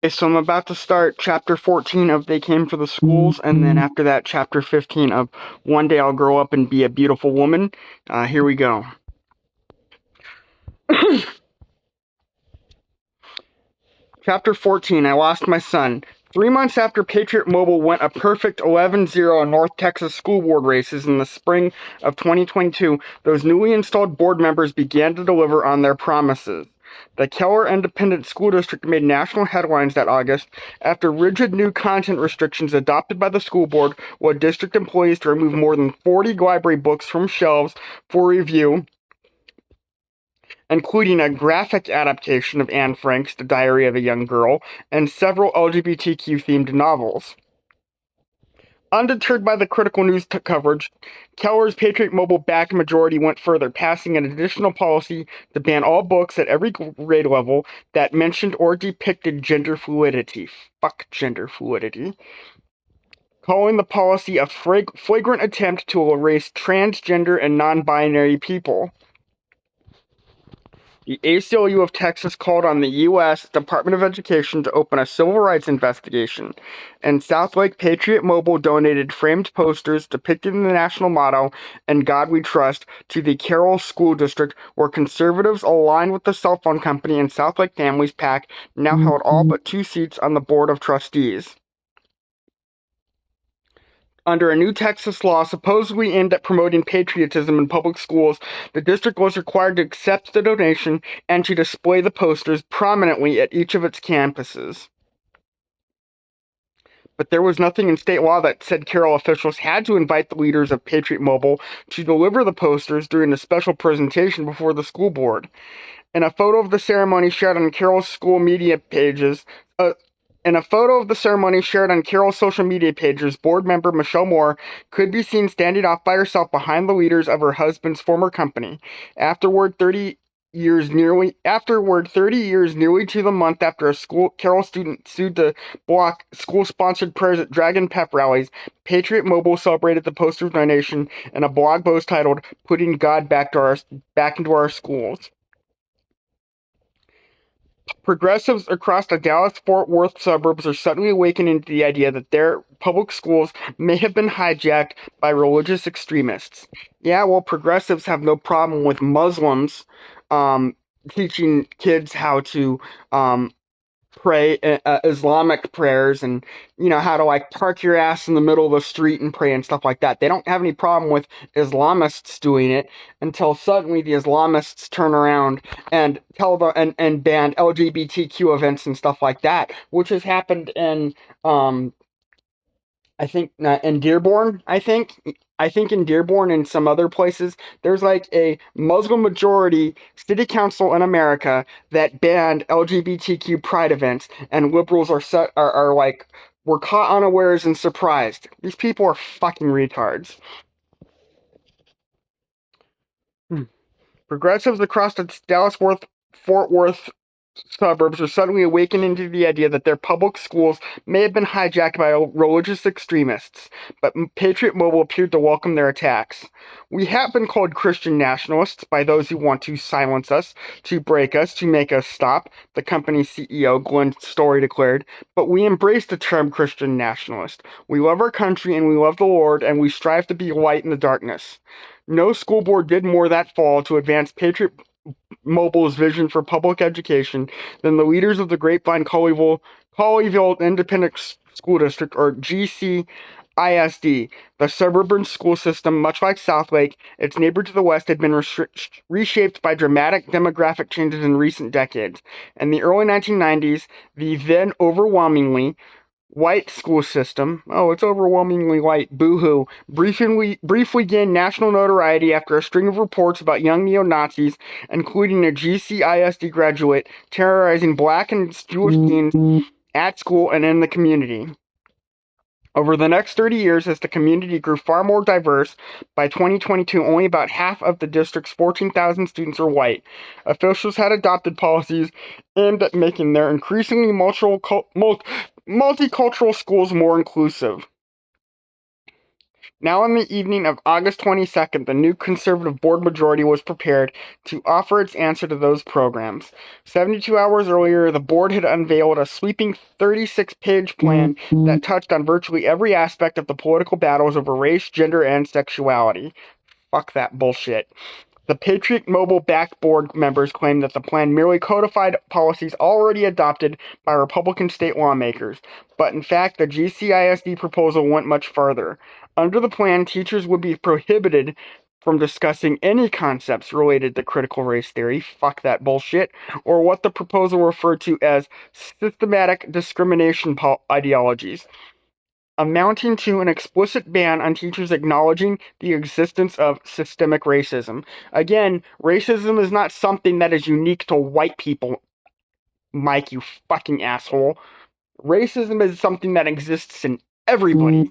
So I'm about to start chapter 14 of They Came for the Schools, and then after that, chapter 15 of One Day I'll Grow Up and Be a Beautiful Woman. Here we go. Chapter 14, I Lost My Son. 3 months after Patriot Mobile went a perfect 11-0 in North Texas school board races in the spring of 2022, those newly installed board members began to deliver on their promises. The Keller Independent School District made national headlines that August after rigid new content restrictions adopted by the school board led district employees to remove more than 40 library books from shelves for review, including a graphic adaptation of Anne Frank's The Diary of a Young Girl and several LGBTQ-themed novels. Undeterred by the critical news coverage, Keller's Patriot Mobile-backed majority went further, passing an additional policy to ban all books at every grade level that mentioned or depicted gender fluidity. Fuck gender fluidity. Calling the policy a flagrant attempt to erase transgender and non-binary people. The ACLU of Texas called on the U.S. Department of Education to open a civil rights investigation, and Southlake Patriot Mobile donated framed posters depicting the national motto, "In God We Trust," to the Carroll School District, where conservatives aligned with the cell phone company and Southlake Families PAC now held all but 2 seats on the Board of Trustees. Under a new Texas law supposedly aimed at promoting patriotism in public schools, the district was required to accept the donation and to display the posters prominently at each of its campuses. But there was nothing in state law that said Carroll officials had to invite the leaders of Patriot Mobile to deliver the posters during a special presentation before the school board. In a photo of the ceremony shared on Carroll's school media pages, In a photo of the ceremony shared on Carroll's social media pages, board member Michelle Moore could be seen standing off by herself behind the leaders of her husband's former company. Afterward, 30 years nearly to the month after a Carroll student sued to block school-sponsored prayers at Dragon Pep rallies, Patriot Mobile celebrated the poster's donation in a blog post titled "Putting God Back into Our Schools." Progressives across the Dallas-Fort Worth suburbs are suddenly awakening to the idea that their public schools may have been hijacked by religious extremists. Yeah, well, progressives have no problem with Muslims teaching kids how to pray Islamic prayers and, how to, like, park your ass in the middle of the street and pray and stuff like that. They don't have any problem with Islamists doing it until suddenly the Islamists turn around and and ban LGBTQ events and stuff like that, which has happened in I think in Dearborn. I think in Dearborn and some other places, there's like a Muslim majority city council in America that banned LGBTQ pride events, and liberals are like, were caught unawares and surprised. These people are fucking retards. Progressives across the Dallas-Fort Worth suburbs are suddenly awakening to the idea that their public schools may have been hijacked by religious extremists, but Patriot Mobile appeared to welcome their attacks. "We have been called Christian nationalists by those who want to silence us, to break us, to make us stop," the company's CEO, Glenn Story, declared, "but we embrace the term Christian nationalist. We love our country and we love the Lord, and we strive to be light in the darkness." No school board did more that fall to advance Patriot Mobile's vision for public education than the leaders of the Grapevine Colleyville Independent School District, or GCISD. The suburban school system, much like Southlake, its neighbor to the west, had been reshaped by dramatic demographic changes in recent decades. In the early 1990s, the then overwhelmingly white school system, oh, it's overwhelmingly white, boo-hoo, briefly gained national notoriety after a string of reports about young neo-Nazis, including a GCISD graduate, terrorizing black and Jewish teens at school and in the community. Over the next 30 years, as the community grew far more diverse, by 2022, only about half of the district's 14,000 students are white. Officials had adopted policies aimed at making their increasingly multicultural schools more inclusive. Now, on the evening of August 22nd, the new conservative board majority was prepared to offer its answer to those programs. 72 hours earlier, the board had unveiled a sweeping 36-page plan that touched on virtually every aspect of the political battles over race, gender, and sexuality. Fuck that bullshit. The Patriot Mobile backed board members claim that the plan merely codified policies already adopted by Republican state lawmakers, but in fact, the GCISD proposal went much further. Under the plan, teachers would be prohibited from discussing any concepts related to critical race theory, fuck that bullshit, or what the proposal referred to as systematic discrimination ideologies, amounting to an explicit ban on teachers acknowledging the existence of systemic racism. Again, racism is not something that is unique to white people, Mike, you fucking asshole. Racism is something that exists in everybody,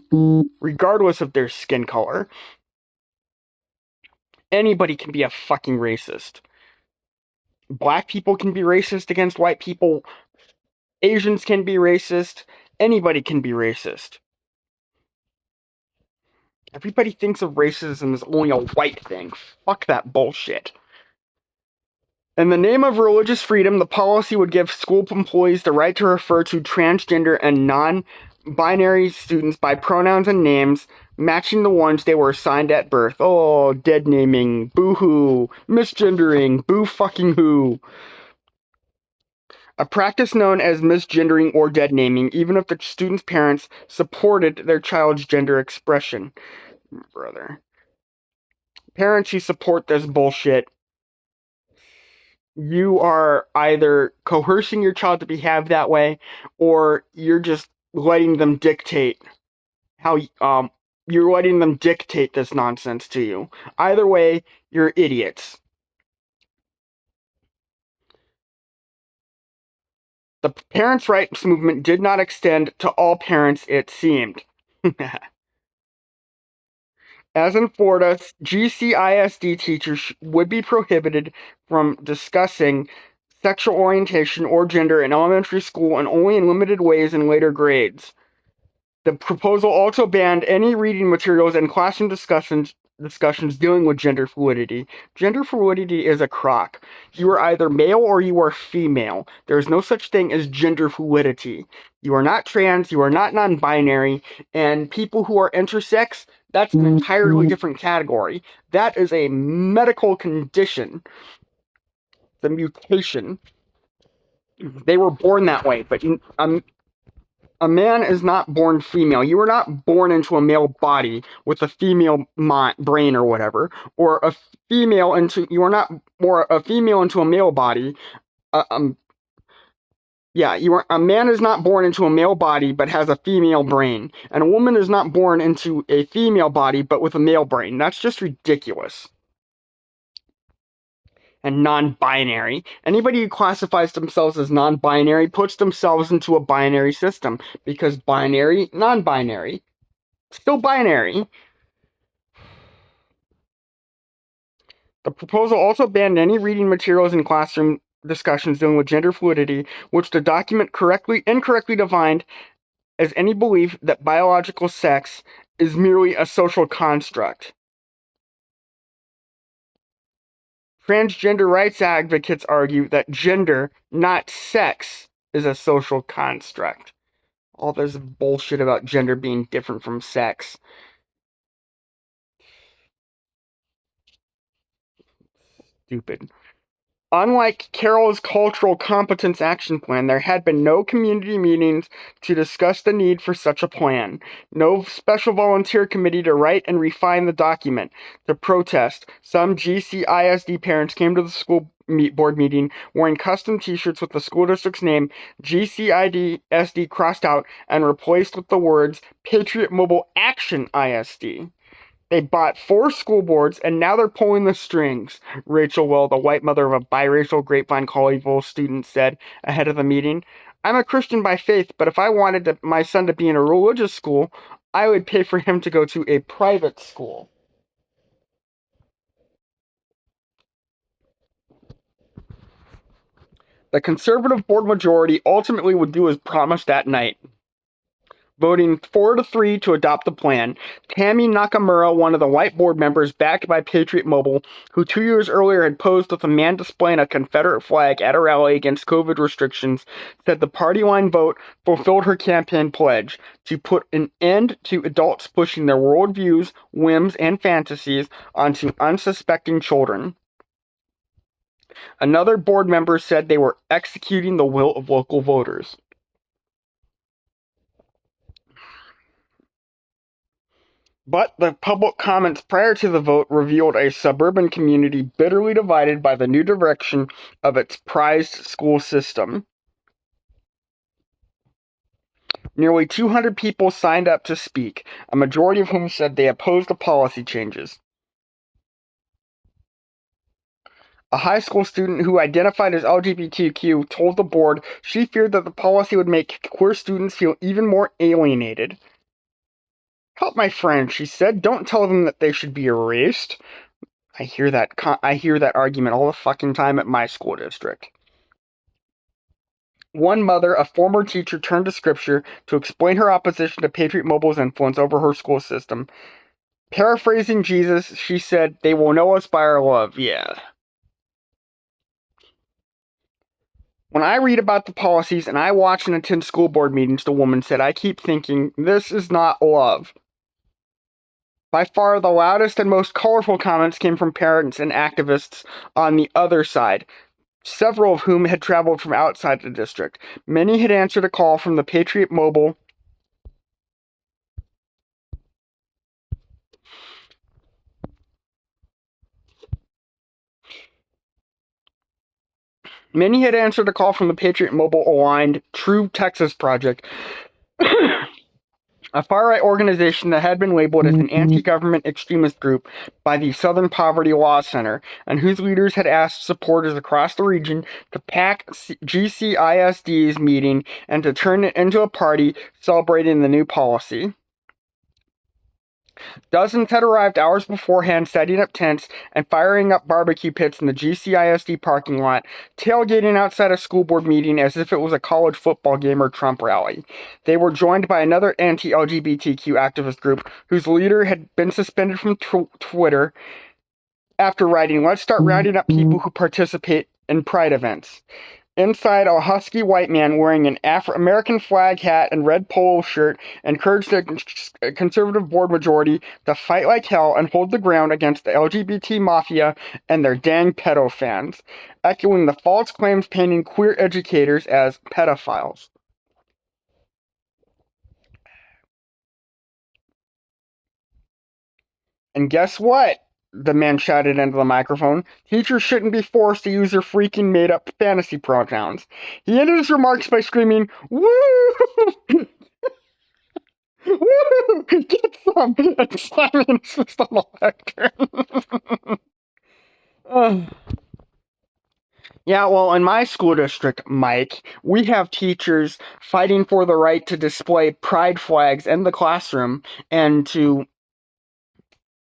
regardless of their skin color. Anybody can be a fucking racist. Black people can be racist against white people. Asians can be racist. Anybody can be racist. Everybody thinks of racism as only a white thing. Fuck that bullshit. In the name of religious freedom, the policy would give school employees the right to refer to transgender and non-binary students by pronouns and names matching the ones they were assigned at birth. Oh, dead naming, boo-hoo, misgendering, boo-fucking-hoo. A practice known as misgendering or dead naming, even if the student's parents supported their child's gender expression. Brother. Parents who support this bullshit, you are either coercing your child to behave that way, or you're just letting them dictate how you're letting them dictate this nonsense to you. Either way, you're idiots. The parents' rights movement did not extend to all parents, it seemed. As in Florida, GCISD teachers would be prohibited from discussing sexual orientation or gender in elementary school and only in limited ways in later grades. The proposal also banned any reading materials and classroom discussions dealing with gender fluidity. Gender fluidity is a crock. You are either male or you are female. There is no such thing as gender fluidity. You are not trans, you are not non-binary, and people who are intersex, that's an entirely different category. That is a medical condition. The mutation. They were born that way, but a man is not born female. You are not born into a male body with a female brain or whatever, or a female into you are not or a female into a male body. A man is not born into a male body but has a female brain, and a woman is not born into a female body but with a male brain. That's just ridiculous. And non-binary. Anybody who classifies themselves as non-binary puts themselves into a binary system, because binary, non-binary, still binary. The proposal also banned any reading materials in classroom discussions dealing with gender fluidity, which the document incorrectly defined as any belief that biological sex is merely a social construct. Transgender rights advocates argue that gender, not sex, is a social construct. All this bullshit about gender being different from sex. Stupid. Unlike Carroll's Cultural Competence Action Plan, there had been no community meetings to discuss the need for such a plan, no special volunteer committee to write and refine the document. To protest, some GCISD parents came to the school board meeting wearing custom t-shirts with the school district's name, GCISD, crossed out and replaced with the words Patriot Mobile Action ISD. They bought 4 school boards, and now they're pulling the strings, Rachel Will, the white mother of a biracial Grapevine Colleyville student, said ahead of the meeting. I'm a Christian by faith, but if I wanted my son to be in a religious school, I would pay for him to go to a private school. The conservative board majority ultimately would do as promised that night. voting 4-3 to adopt the plan. Tammy Nakamura, one of the white board members backed by Patriot Mobile, who 2 years earlier had posed with a man displaying a Confederate flag at a rally against COVID restrictions, said the party line vote fulfilled her campaign pledge to put an end to adults pushing their worldviews, whims, and fantasies onto unsuspecting children. Another board member said they were executing the will of local voters. But the public comments prior to the vote revealed a suburban community bitterly divided by the new direction of its prized school system. Nearly 200 people signed up to speak, a majority of whom said they opposed the policy changes. A high school student who identified as LGBTQ told the board she feared that the policy would make queer students feel even more alienated. "Help my friend," she said. "Don't tell them that they should be erased." I hear that argument all the fucking time at my school district. One mother, a former teacher, turned to scripture to explain her opposition to Patriot Mobile's influence over her school system. Paraphrasing Jesus, she said, "They will know us by our love." Yeah. When I read about the policies and I watch and attend school board meetings, the woman said, I keep thinking, this is not love. By far the loudest and most colorful comments came from parents and activists on the other side, several of whom had traveled from outside the district. Many had answered a call from the Patriot Mobile aligned True Texas Project, a far-right organization that had been labeled as an anti-government extremist group by the Southern Poverty Law Center, and whose leaders had asked supporters across the region to pack GCISD's meeting and to turn it into a party celebrating the new policy. Dozens had arrived hours beforehand, setting up tents and firing up barbecue pits in the GCISD parking lot, tailgating outside a school board meeting as if it was a college football game or Trump rally. They were joined by another anti-LGBTQ activist group whose leader had been suspended from Twitter after writing, "Let's start rounding up people who participate in pride events." Inside, a husky white man wearing an American flag hat and red polo shirt encouraged the conservative board majority to fight like hell and hold the ground against the LGBT mafia and their dang pedo fans, echoing the false claims painting queer educators as pedophiles. And guess what? The man shouted into the microphone. Teachers shouldn't be forced to use their freaking made-up fantasy pronouns. He ended his remarks by screaming, "Woo! Woo! Get some!" and slamming his fist on the lectern. Yeah, well, in my school district, Mike, we have teachers fighting for the right to display pride flags in the classroom and to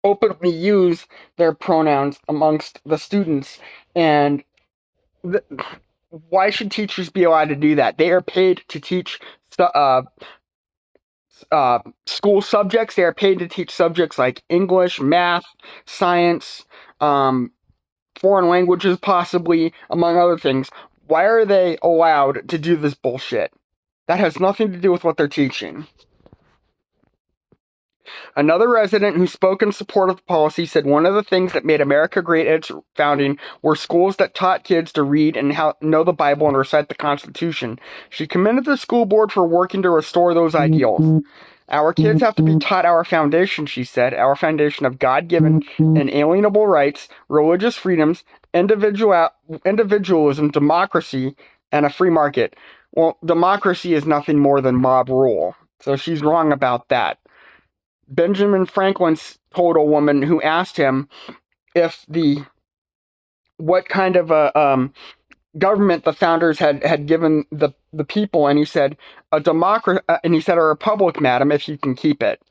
openly use their pronouns amongst the students. And why should teachers be allowed to do that? They are paid to teach school subjects. They are paid to teach subjects like English, math, science, foreign languages, possibly, among other things. Why are they allowed to do this bullshit? That has nothing to do with what they're teaching. Another resident who spoke in support of the policy said one of the things that made America great at its founding were schools that taught kids to read and know the Bible and recite the Constitution. She commended the school board for working to restore those ideals. Our kids have to be taught our foundation, she said, our foundation of God-given, inalienable rights, religious freedoms, individualism, democracy, and a free market. Well, democracy is nothing more than mob rule, so she's wrong about that. Benjamin Franklin told a woman who asked him what kind of a government the founders had given the people, and he said a republic, madam, if you can keep it.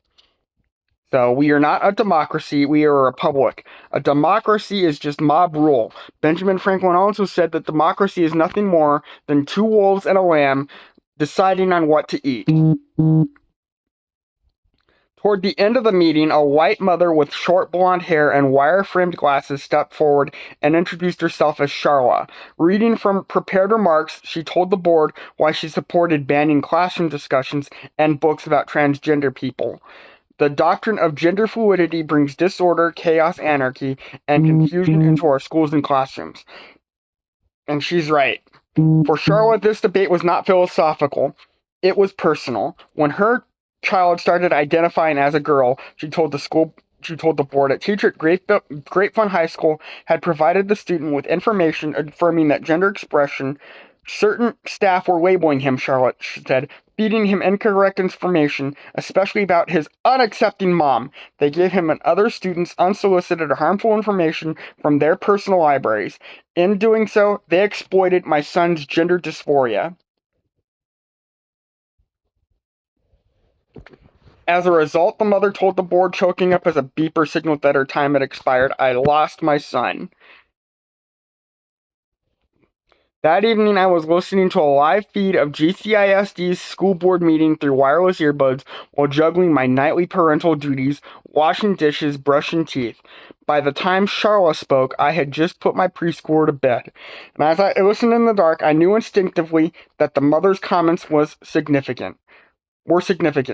So we are not a democracy, we are a republic. A democracy is just mob rule. Benjamin Franklin also said that democracy is nothing more than two wolves and a lamb deciding on what to eat. Toward the end of the meeting, a white mother with short blonde hair and wire-framed glasses stepped forward and introduced herself as Charla. Reading from prepared remarks, she told the board why she supported banning classroom discussions and books about transgender people. The doctrine of gender fluidity brings disorder, chaos, anarchy, and confusion into our schools and classrooms. And she's right. For Charlotte, this debate was not philosophical. It was personal. When her child started identifying as a girl, she told the board, a teacher at Great Fun High School had provided the student with information affirming that gender expression. Certain staff were labeling him, Charlotte said, feeding him incorrect information, especially about his unaccepting mom. They gave him and other students unsolicited or harmful information from their personal libraries. In doing so, they exploited my son's gender dysphoria. As a result, the mother told the board, choking up as a beeper signaled that her time had expired, I lost my son. That evening, I was listening to a live feed of GCISD's school board meeting through wireless earbuds while juggling my nightly parental duties, washing dishes, brushing teeth. By the time Charla spoke, I had just put my preschooler to bed. And as I listened in the dark, I knew instinctively that the mother's comments were significant.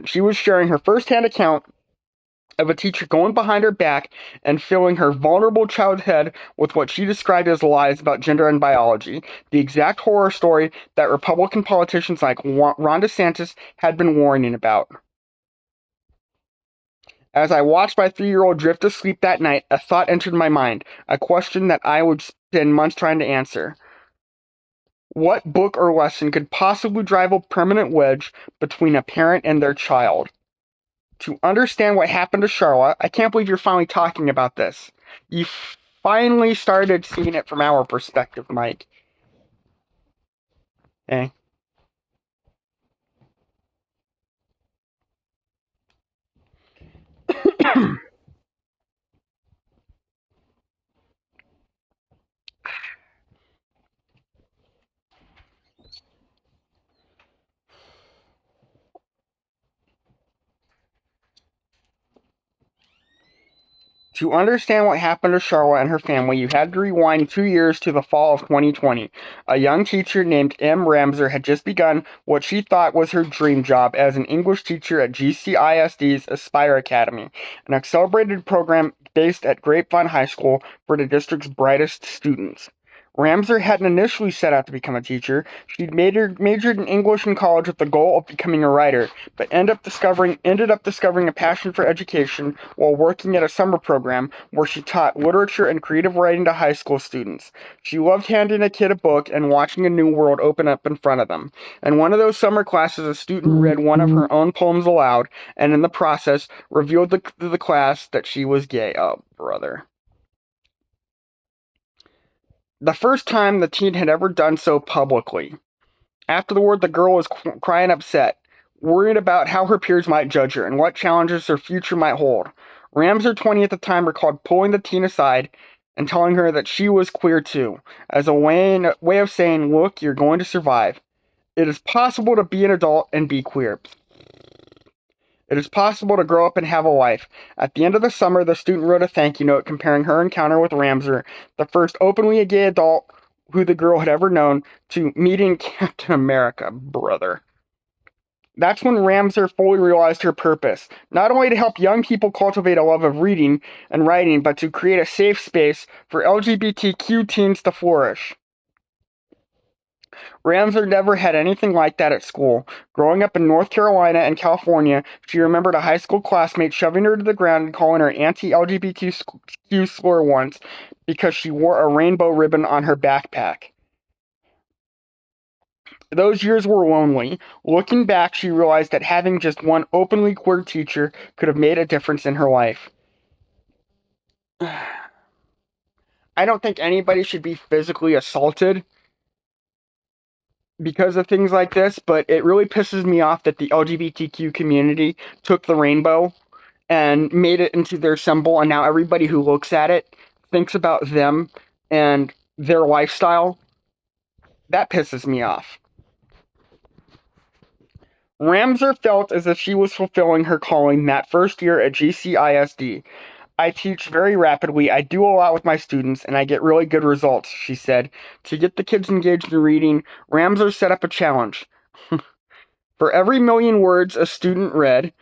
She was sharing her first-hand account of a teacher going behind her back and filling her vulnerable child's head with what she described as lies about gender and biology, the exact horror story that Republican politicians like Ron DeSantis had been warning about. As I watched my 3-year-old drift to sleep that night, a thought entered my mind, a question that I would spend months trying to answer. What book or lesson could possibly drive a permanent wedge between a parent and their child? To understand what happened to Charlotte, I can't believe you're finally talking about this. You finally started seeing it from our perspective, Mike. Okay. To understand what happened to Charlotte and her family, you had to rewind 2 years to the fall of 2020. A young teacher named M. Ramser had just begun what she thought was her dream job as an English teacher at GCISD's Aspire Academy, an accelerated program based at Great Fun High School for the district's brightest students. Ramser hadn't initially set out to become a teacher. She'd majored in English in college with the goal of becoming a writer, but ended up discovering a passion for education while working at a summer program where she taught literature and creative writing to high school students. She loved handing a kid a book and watching a new world open up in front of them. In one of those summer classes, a student read one of her own poems aloud, and in the process, revealed to the class that she was gay. Oh, brother. The first time the teen had ever done so publicly. Afterward, the girl was crying upset, worried about how her peers might judge her and what challenges her future might hold. Ramser, 20 at the time, recalled pulling the teen aside and telling her that she was queer too, as a way of saying, look, you're going to survive. It is possible to be an adult and be queer. It is possible to grow up and have a life. At the end of the summer, the student wrote a thank you note comparing her encounter with Ramser, the first openly gay adult who the girl had ever known, to meeting Captain America, brother. That's when Ramser fully realized her purpose, not only to help young people cultivate a love of reading and writing, but to create a safe space for LGBTQ teens to flourish. Ramser never had anything like that at school. Growing up in North Carolina and California, she remembered a high school classmate shoving her to the ground and calling her anti-LGBTQ slur once because she wore a rainbow ribbon on her backpack. Those years were lonely. Looking back, she realized that having just one openly queer teacher could have made a difference in her life. I don't think anybody should be physically assaulted because of things like this, but it really pisses me off that the LGBTQ community took the rainbow and made it into their symbol, and now everybody who looks at it thinks about them and their lifestyle. That pisses me off. Ramser felt as if she was fulfilling her calling that first year at GCISD. I teach very rapidly, I do a lot with my students, and I get really good results, she said. To get the kids engaged in reading, Ramser set up a challenge. For every million words a student read,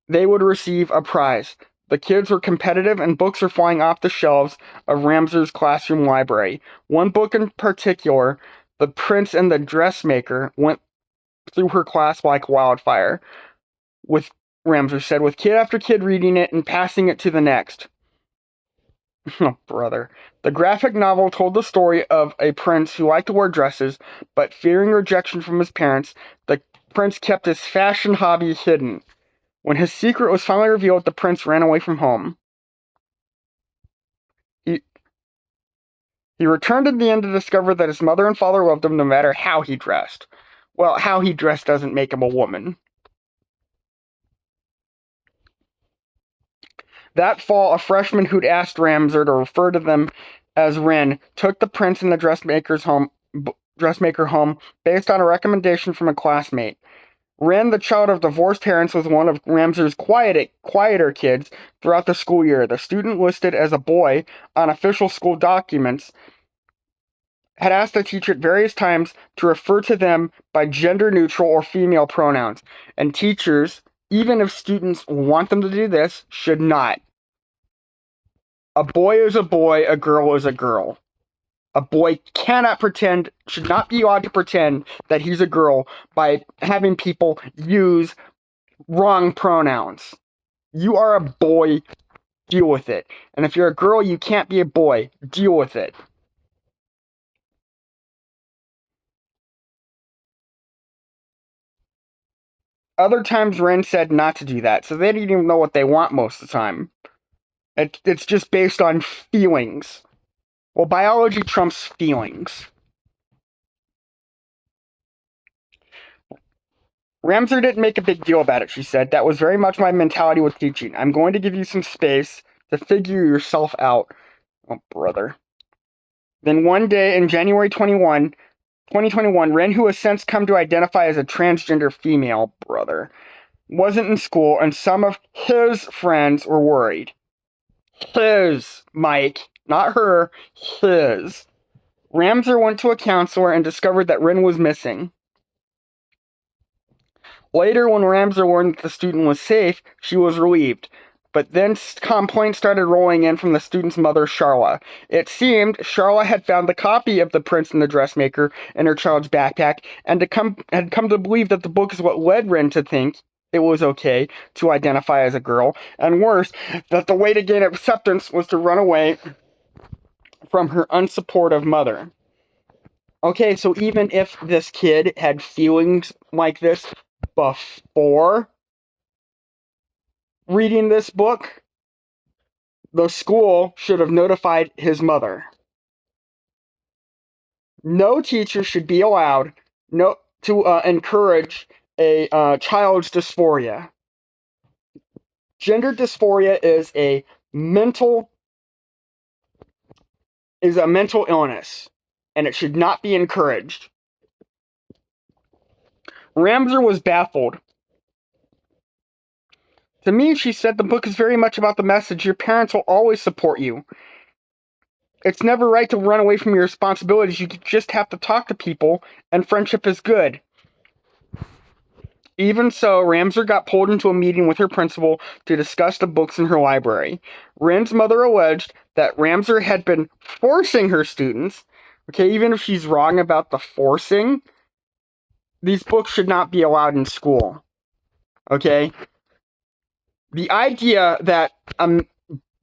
they would receive a prize. The kids were competitive, and books were flying off the shelves of Ramser's classroom library. One book in particular, The Prince and the Dressmaker, went through her class like wildfire, with Ramser said, with kid after kid reading it and passing it to the next. Oh, brother. The graphic novel told the story of a prince who liked to wear dresses, but fearing rejection from his parents, the prince kept his fashion hobby hidden. When his secret was finally revealed, the prince ran away from home. He returned in the end to discover that his mother and father loved him no matter how he dressed. Well, how he dressed doesn't make him a woman. That fall, a freshman who'd asked Ramser to refer to them as Ren took the prince and the dressmaker home based on a recommendation from a classmate. Ren, the child of divorced parents, was one of Ramser's quieter kids throughout the school year. The student listed as a boy on official school documents had asked the teacher at various times to refer to them by gender-neutral or female pronouns, and teachers, even if students want them to do this, should not. A boy is a boy, a girl is a girl. A boy should not be allowed to pretend that he's a girl by having people use wrong pronouns. You are a boy, deal with it. And if you're a girl, you can't be a boy, deal with it. Other times Ren said not to do that, so they didn't even know what they want most of the time. It's just based on feelings. Well, biology trumps feelings. Ramser didn't make a big deal about it, she said. That was very much my mentality with teaching. I'm going to give you some space to figure yourself out. Oh, brother. Then one day in January 2021, Ren, who has since come to identify as a transgender female, brother, wasn't in school, and some of his friends were worried. His, Mike, not her, his. Ramser went to a counselor and discovered that Ren was missing. Later, when Ramser learned that the student was safe, she was relieved. But then complaints started rolling in from the student's mother, Charla. It seemed Charla had found the copy of The Prince and the Dressmaker in her child's backpack and had come to believe that the book is what led Ren to think it was okay to identify as a girl, and worse, that the way to gain acceptance was to run away from her unsupportive mother. Okay, so even if this kid had feelings like this before reading this book, the school should have notified his mother. No teacher should be allowed to encourage a child's dysphoria. Gender dysphoria is a mental illness, and it should not be encouraged. Ramser was baffled. To me, she said, the book is very much about the message your parents will always support you. It's never right to run away from your responsibilities. You just have to talk to people, and friendship is good. Even so, Ramser got pulled into a meeting with her principal to discuss the books in her library. Ren's mother alleged that Ramser had been forcing her students. Okay, even if she's wrong about the forcing, these books should not be allowed in school. Okay? The idea that a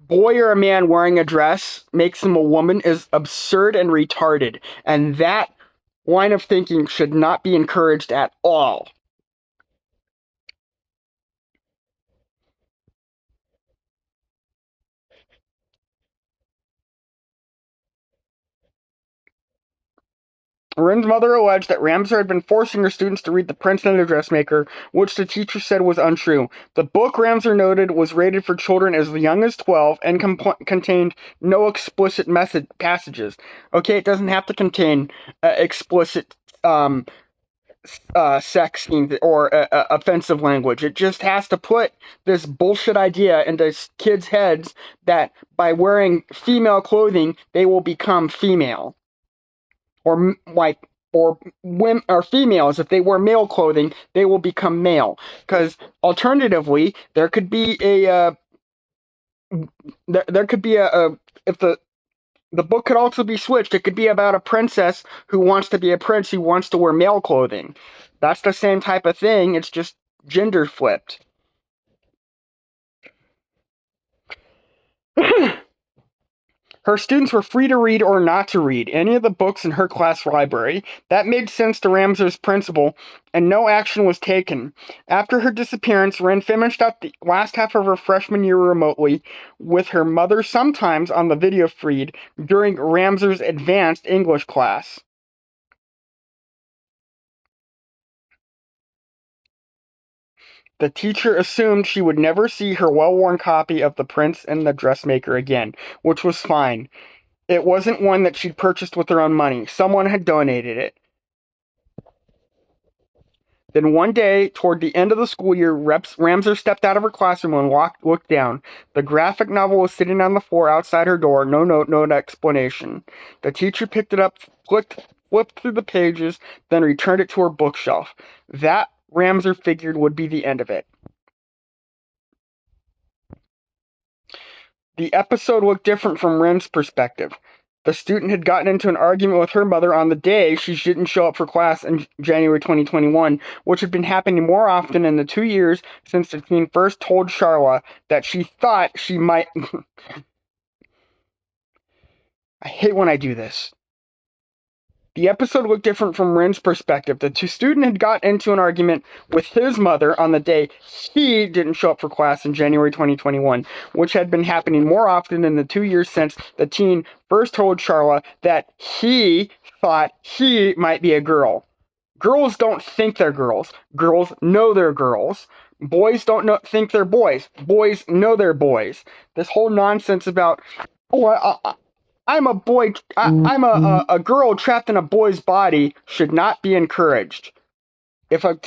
boy or a man wearing a dress makes him a woman is absurd and retarded, and that line of thinking should not be encouraged at all. Ren's mother alleged that Ramser had been forcing her students to read The Prince and the Dressmaker, which the teacher said was untrue. The book, Ramser noted, was rated for children as young as 12 and contained no explicit passages. Okay, it doesn't have to contain explicit sex scenes or offensive language. It just has to put this bullshit idea into kids' heads that by wearing female clothing, they will become female. Or women or females, if they wear male clothing, they will become male. Because alternatively, there could be a there could be a if the book could also be switched. It could be about a princess who wants to be a prince who wants to wear male clothing. That's the same type of thing. It's just gender flipped. Her students were free to read or not to read any of the books in her class library. That made sense to Ramser's principal, and no action was taken. After her disappearance, Wren finished up the last half of her freshman year remotely, with her mother sometimes on the video feed during Ramser's advanced English class. The teacher assumed she would never see her well-worn copy of The Prince and the Dressmaker again, which was fine. It wasn't one that she'd purchased with her own money. Someone had donated it. Then one day, toward the end of the school year, Ramser stepped out of her classroom and looked down. The graphic novel was sitting on the floor outside her door. No note, no explanation. The teacher picked it up, flipped through the pages, then returned it to her bookshelf. That, Ramser figured, would be the end of it. The episode looked different from Wren's perspective. The student had gotten into an argument with her mother on the day she didn't show up for class in January 2021, which had been happening more often in the 2 years since the teen first told Sharla that she thought she might... I hate when I do this. The episode looked different from Wren's perspective. The student had got into an argument with his mother on the day he didn't show up for class in January 2021, which had been happening more often in the 2 years since the teen first told Sharla that he thought he might be a girl. Girls don't think they're girls. Girls know they're girls. Boys don't think they're boys. Boys know they're boys. This whole nonsense about, I'm a boy, I'm a girl trapped in a boy's body should not be encouraged. If a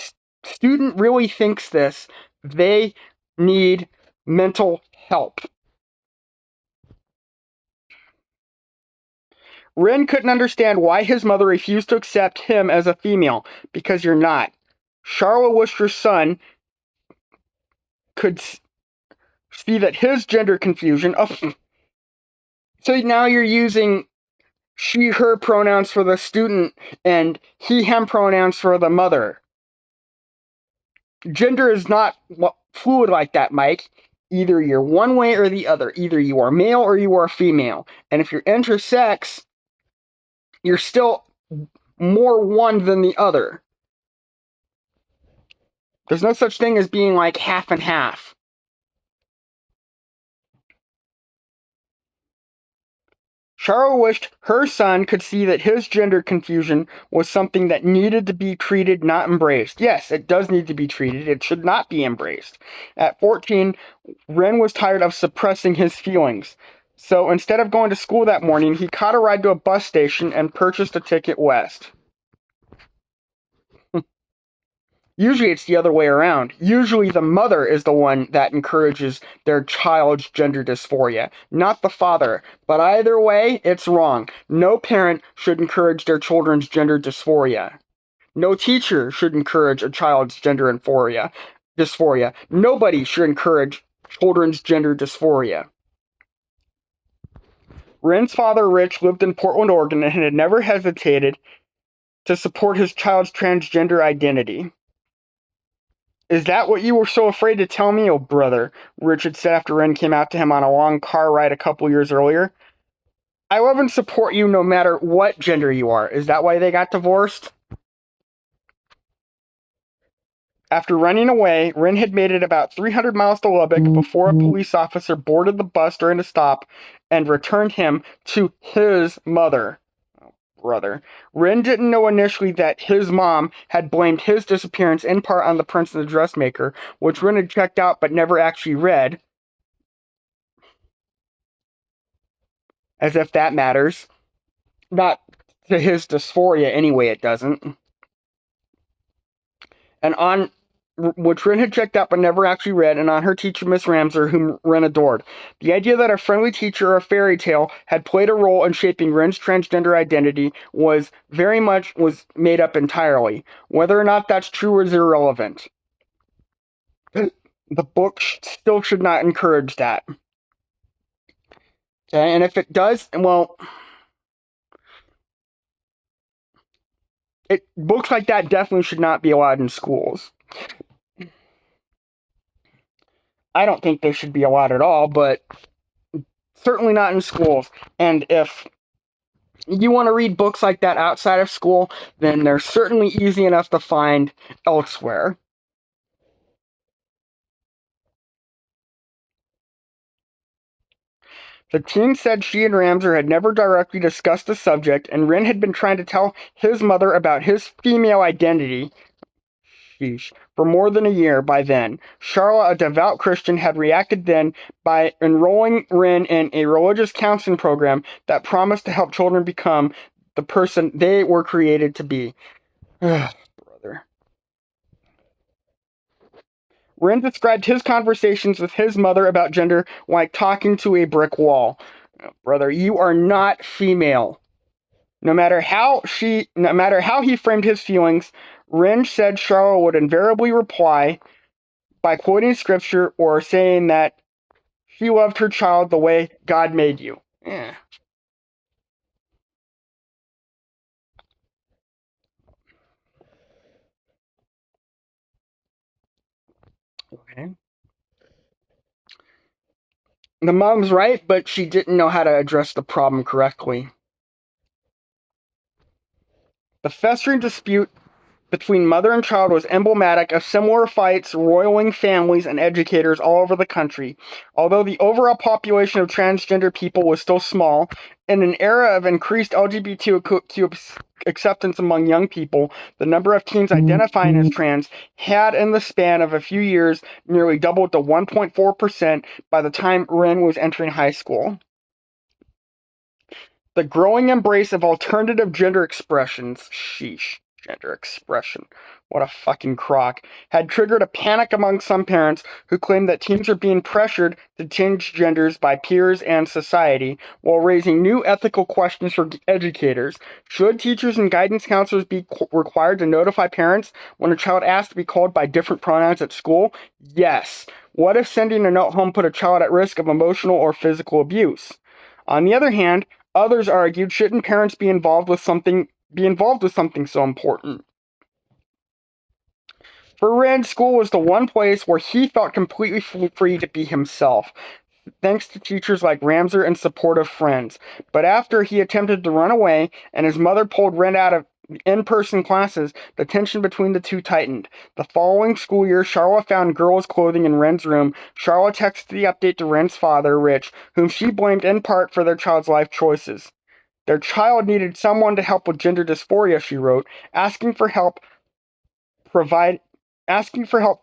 student really thinks this, they need mental help. Wren couldn't understand why his mother refused to accept him as a female, because you're not. Sharla wished her son could see that his gender confusion... So now you're using she, her pronouns for the student and he, him pronouns for the mother. Gender is not fluid like that, Mike. Either you're one way or the other. Either you are male or you are female. And if you're intersex, you're still more one than the other. There's no such thing as being like half and half. Sharla wished her son could see that his gender confusion was something that needed to be treated, not embraced. Yes, it does need to be treated. It should not be embraced. At 14, Wren was tired of suppressing his feelings. So instead of going to school that morning, he caught a ride to a bus station and purchased a ticket west. Usually it's the other way around. Usually the mother is the one that encourages their child's gender dysphoria, not the father. But either way, it's wrong. No parent should encourage their children's gender dysphoria. No teacher should encourage a child's gender dysphoria. Nobody should encourage children's gender dysphoria. Wren's father, Rich, lived in Portland, Oregon, and had never hesitated to support his child's transgender identity. Is that what you were so afraid to tell me, oh brother? Richard said after Wren came out to him on a long car ride a couple years earlier. I love and support you no matter what gender you are. Is that why they got divorced? After running away, Wren had made it about 300 miles to Lubbock before a police officer boarded the bus during a stop and returned him to his mother. Brother. Wren didn't know initially that his mom had blamed his disappearance in part on The Prince and the Dressmaker, which Wren had checked out but never actually read. As if that matters. Not to his dysphoria anyway, it doesn't. and on which Rin had checked out but never actually read, and on her teacher, Miss Ramser, whom Rin adored. The idea that a friendly teacher or a fairy tale had played a role in shaping Rin's transgender identity was made up entirely. Whether or not that's true is irrelevant. The book still should not encourage that. Okay, and if it does, well, books like that definitely should not be allowed in schools. I don't think they should be allowed at all, but certainly not in schools. And if you want to read books like that outside of school, then they're certainly easy enough to find elsewhere. The teen said she and Ramser had never directly discussed the subject, and Rin had been trying to tell his mother about his female identity for more than a year by then. Charla, a devout Christian, had reacted then by enrolling Rin in a religious counseling program that promised to help children become the person they were created to be. Brother. Rin described his conversations with his mother about gender like talking to a brick wall. Brother, you are not female. No matter how he framed his feelings, Rin said Charla would invariably reply by quoting scripture or saying that she loved her child the way God made you. Yeah. Okay. The mom's right, but she didn't know how to address the problem correctly. The festering dispute between mother and child was emblematic of similar fights roiling families and educators all over the country. Although the overall population of transgender people was still small, in an era of increased LGBTQ acceptance among young people, the number of teens identifying as trans had, in the span of a few years, nearly doubled to 1.4% by the time Rin was entering high school. The growing embrace of alternative gender expressions, gender expression, what a fucking crock, had triggered a panic among some parents who claimed that teens are being pressured to change genders by peers and society, while raising new ethical questions for educators. Should teachers and guidance counselors be required to notify parents when a child asks to be called by different pronouns at school? Yes. What if sending a note home put a child at risk of emotional or physical abuse? On the other hand, others argued, shouldn't parents be involved with something so important? For Rin, school was the one place where he felt completely free to be himself, thanks to teachers like Ramser and supportive friends. But after he attempted to run away and his mother pulled Rin out of in-person classes, the tension between the two tightened. The following school year, Charla found girls' clothing in Ren's room. Charla texted the update to Ren's father, Rich, whom she blamed in part for their child's life choices. Their child needed someone to help with gender dysphoria, she wrote, asking for help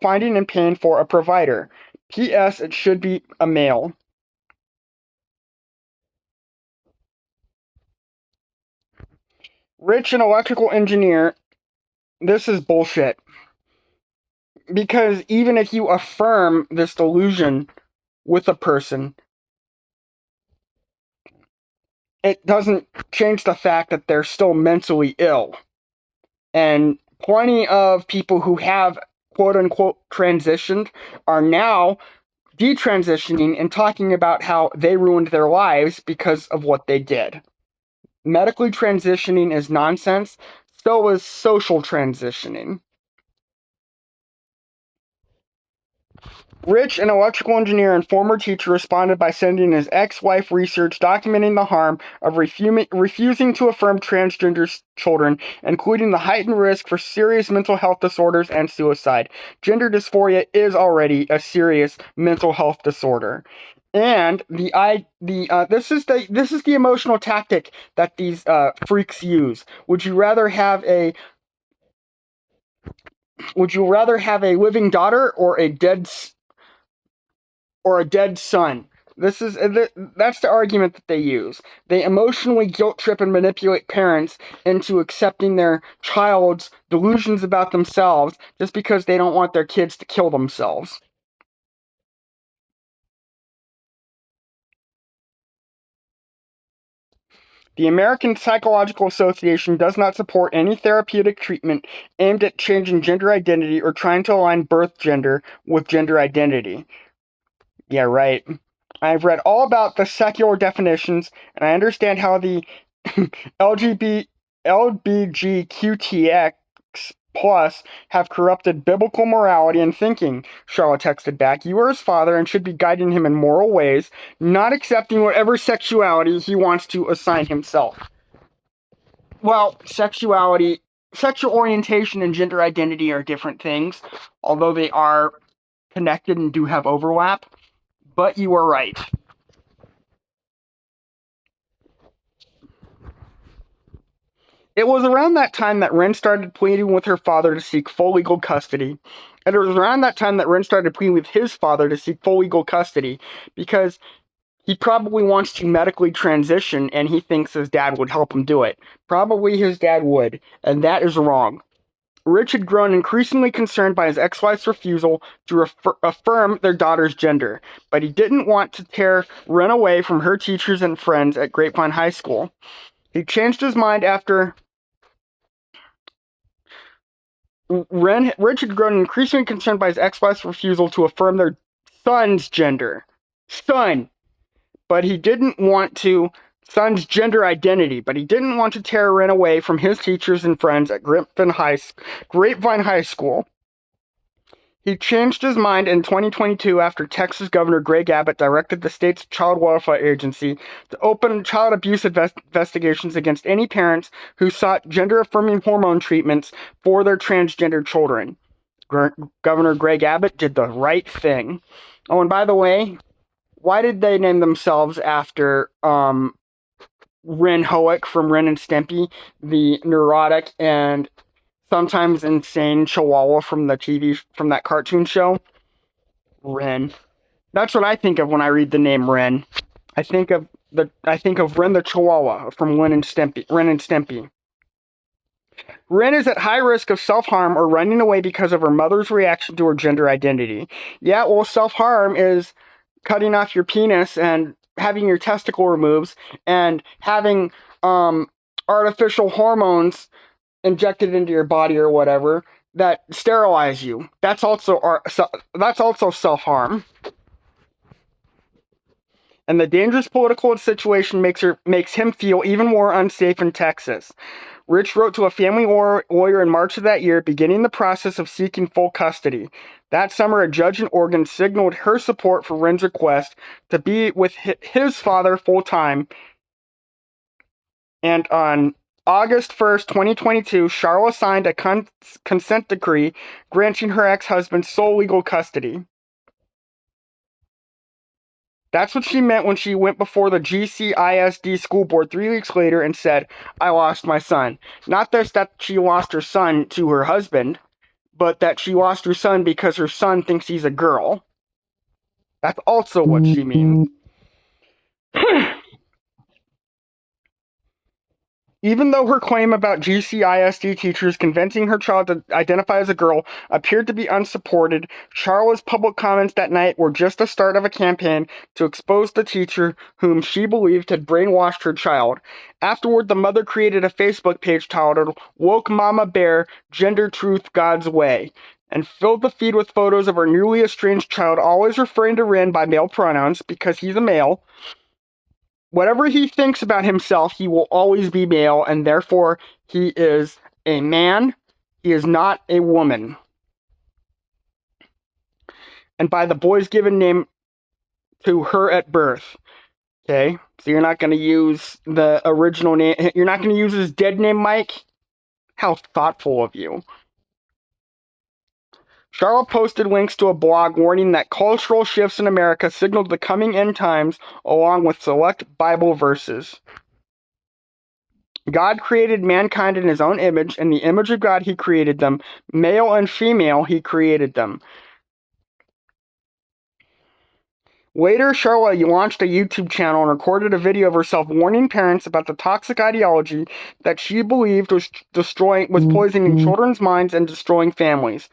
finding and paying for a provider. P.S. It should be a male. Rich, an electrical engineer, this is bullshit. Because even if you affirm this delusion with a person, it doesn't change the fact that they're still mentally ill. And plenty of people who have quote-unquote transitioned are now detransitioning and talking about how they ruined their lives because of what they did. Medically transitioning is nonsense. So is social transitioning. Rich, an electrical engineer and former teacher, responded by sending his ex-wife research documenting the harm of refusing to affirm transgender children, including the heightened risk for serious mental health disorders and suicide. Gender dysphoria is already a serious mental health disorder. And this is the emotional tactic that these freaks use. Would you rather have a living daughter or a dead son? That's the argument that they use. They emotionally guilt trip and manipulate parents into accepting their child's delusions about themselves just because they don't want their kids to kill themselves. The American Psychological Association does not support any therapeutic treatment aimed at changing gender identity or trying to align birth gender with gender identity. Yeah, right. I've read all about the secular definitions, and I understand how the LBGQTX plus have corrupted biblical morality and thinking. Charlotte texted back, "You are his father and should be guiding him in moral ways, not accepting whatever sexuality he wants to assign himself." Well, sexual orientation and gender identity are different things, although they are connected and do have overlap. But you are right. It was around that time that Ren started pleading with her father to seek full legal custody. And it was around that time that Ren started pleading with his father to seek full legal custody because he probably wants to medically transition and he thinks his dad would help him do it. Probably his dad would, and that is wrong. Rich had grown increasingly concerned by his ex-wife's refusal to affirm their daughter's gender, but he didn't want to tear Ren away from her teachers and friends at Grapevine High School. He changed his mind after Rich had grown increasingly concerned by his ex-wife's refusal to affirm their son's gender. Son! But he didn't want to son's gender identity, but he didn't want to tear Ren away from his teachers and friends at Grapevine High School. He changed his mind in 2022 after Texas Governor Greg Abbott directed the state's Child Welfare Agency to open child abuse investigations against any parents who sought gender-affirming hormone treatments for their transgender children. Governor Greg Abbott did the right thing. Oh, and by the way, why did they name themselves after Ren Hoek from Ren and Stimpy, the neurotic and sometimes insane Chihuahua from that cartoon show? Ren. That's what I think of when I read the name Ren. I think of Ren the Chihuahua from Ren and Stimpy. Ren is at high risk of self-harm or running away because of her mother's reaction to her gender identity. Yeah, well, self-harm is cutting off your penis and having your testicle removed and having artificial hormones injected into your body or whatever that sterilize you. That's also self-harm. And the dangerous political situation makes him feel even more unsafe in Texas. Rich wrote to a family lawyer in March of that year, beginning the process of seeking full custody. That summer, a judge in Oregon signaled her support for Ren's request to be with his father full-time. And on August 1st, 2022, Charla signed a consent decree granting her ex-husband sole legal custody. That's what she meant when she went before the GCISD school board 3 weeks later and said, "I lost my son." Not just that she lost her son to her husband, but that she lost her son because her son thinks he's a girl. That's also what she means. Even though her claim about GCISD teachers convincing her child to identify as a girl appeared to be unsupported, Charla's public comments that night were just the start of a campaign to expose the teacher whom she believed had brainwashed her child. Afterward, the mother created a Facebook page titled "Woke Mama Bear, Gender Truth God's Way," and filled the feed with photos of her newly estranged child, always referring to Ren by male pronouns because he's a male. Whatever he thinks about himself, he will always be male, and therefore he is a man. He is not a woman. And by the boy's given name to her at birth. Okay? So you're not going to use the original name. You're not going to use his dead name, Mike? How thoughtful of you. Charla posted links to a blog warning that cultural shifts in America signaled the coming end times, along with select Bible verses. God created mankind in his own image. In the image of God he created them. Male and female he created them. Later, Charlotte launched a YouTube channel and recorded a video of herself warning parents about the toxic ideology that she believed was poisoning children's minds and destroying families.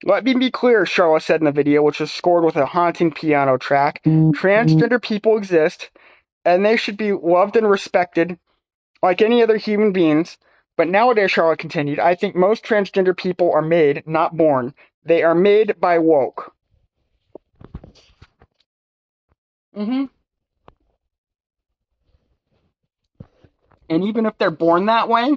Let me be clear, Charlotte said in the video, which is scored with a haunting piano track. Transgender people exist, and they should be loved and respected like any other human beings. But nowadays, Charlotte continued, I think most transgender people are made, not born. They are made by woke. And even if they're born that way,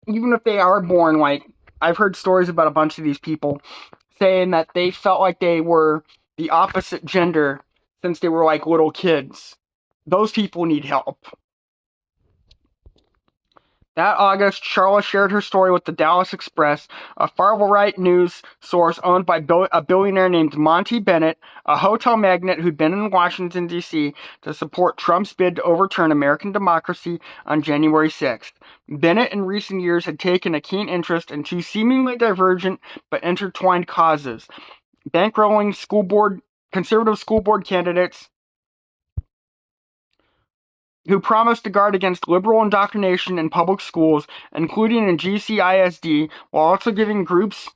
even if they are born, like, I've heard stories about a bunch of these people saying that they felt like they were the opposite gender since they were like little kids. Those people need help. That August, Charlotte shared her story with the Dallas Express, a far-right news source owned by a billionaire named Monty Bennett, a hotel magnate who'd been in Washington, D.C. to support Trump's bid to overturn American democracy on January 6th. Bennett in recent years had taken a keen interest in two seemingly divergent but intertwined causes: bankrolling conservative school board candidates who promised to guard against liberal indoctrination in public schools, including in GCISD, while also giving groups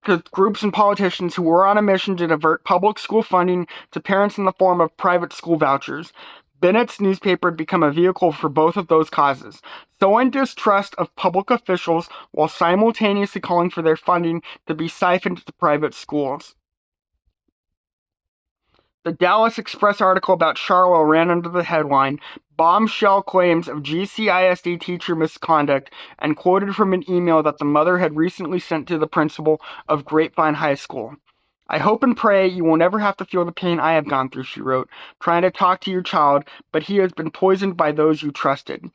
and politicians who were on a mission to divert public school funding to parents in the form of private school vouchers. Bennett's newspaper had become a vehicle for both of those causes, sowing distrust of public officials while simultaneously calling for their funding to be siphoned to private schools. The Dallas Express article about Charlo ran under the headline, Bombshell Claims of GCISD Teacher Misconduct, and quoted from an email that the mother had recently sent to the principal of Grapevine High School. I hope and pray you will never have to feel the pain I have gone through, she wrote, trying to talk to your child, but he has been poisoned by those you trusted.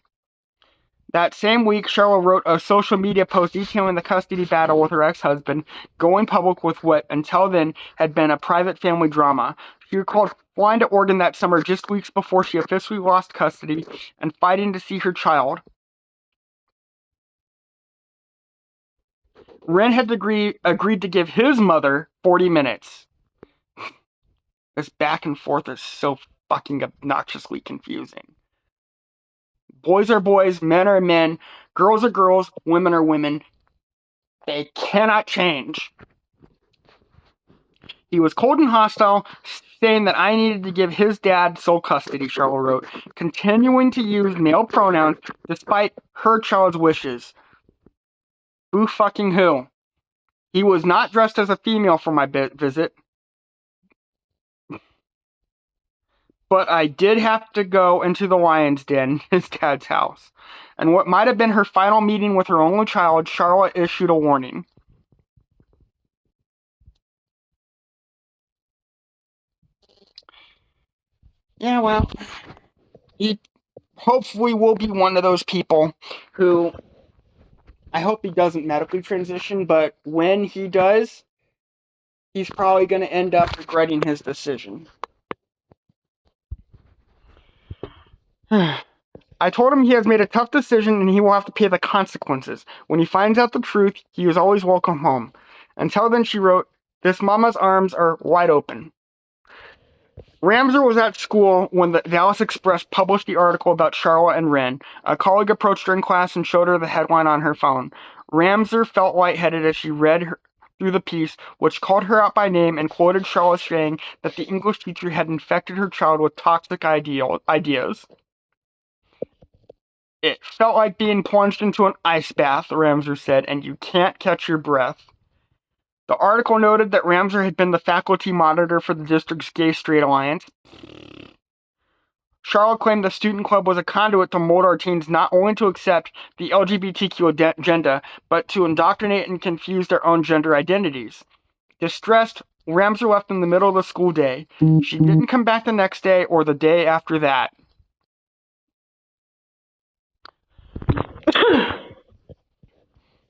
That same week, Charlo wrote a social media post detailing the custody battle with her ex-husband, going public with what, until then, had been a private family drama. She recalled flying to Oregon that summer just weeks before she officially lost custody and fighting to see her child. Wren had agreed to give his mother 40 minutes. This back and forth is so fucking obnoxiously confusing. Boys are boys, men are men, girls are girls, women are women. They cannot change. He was cold and hostile, saying that I needed to give his dad sole custody, Charlo wrote, continuing to use male pronouns despite her child's wishes. Boo fucking who? He was not dressed as a female for my visit. But I did have to go into the lion's den, his dad's house. And what might have been her final meeting with her only child, Charlotte issued a warning. Yeah, well, he hopefully will be one of those people who, I hope he doesn't medically transition, but when he does, he's probably going to end up regretting his decision. I told him he has made a tough decision and he will have to pay the consequences. When he finds out the truth, he is always welcome home. Until then, she wrote, this mama's arms are wide open. Ramser was at school when the Dallas Express published the article about Charlotte and Wren. A colleague approached her in class and showed her the headline on her phone. Ramser felt lightheaded as she read through the piece, which called her out by name and quoted Charlotte saying that the English teacher had infected her child with toxic ideas. It felt like being plunged into an ice bath, Ramser said, and you can't catch your breath. The article noted that Ramser had been the faculty monitor for the district's Gay-Straight Alliance. Charlotte claimed the student club was a conduit to mold our teens not only to accept the LGBTQ agenda, but to indoctrinate and confuse their own gender identities. Distressed, Ramser left in the middle of the school day. She didn't come back the next day or the day after that.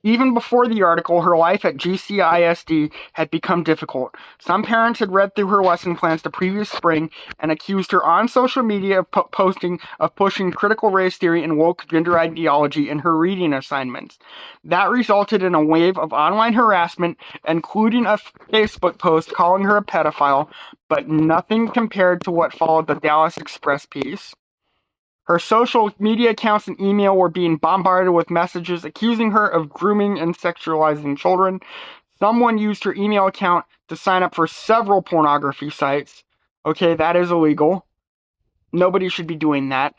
Even before the article, her life at GCISD had become difficult. Some parents had read through her lesson plans the previous spring and accused her on social media of pushing critical race theory and woke gender ideology in her reading assignments. That resulted in a wave of online harassment, including a Facebook post calling her a pedophile, but nothing compared to what followed the Dallas Express piece. Her social media accounts and email were being bombarded with messages accusing her of grooming and sexualizing children. Someone used her email account to sign up for several pornography sites. Okay, that is illegal. Nobody should be doing that.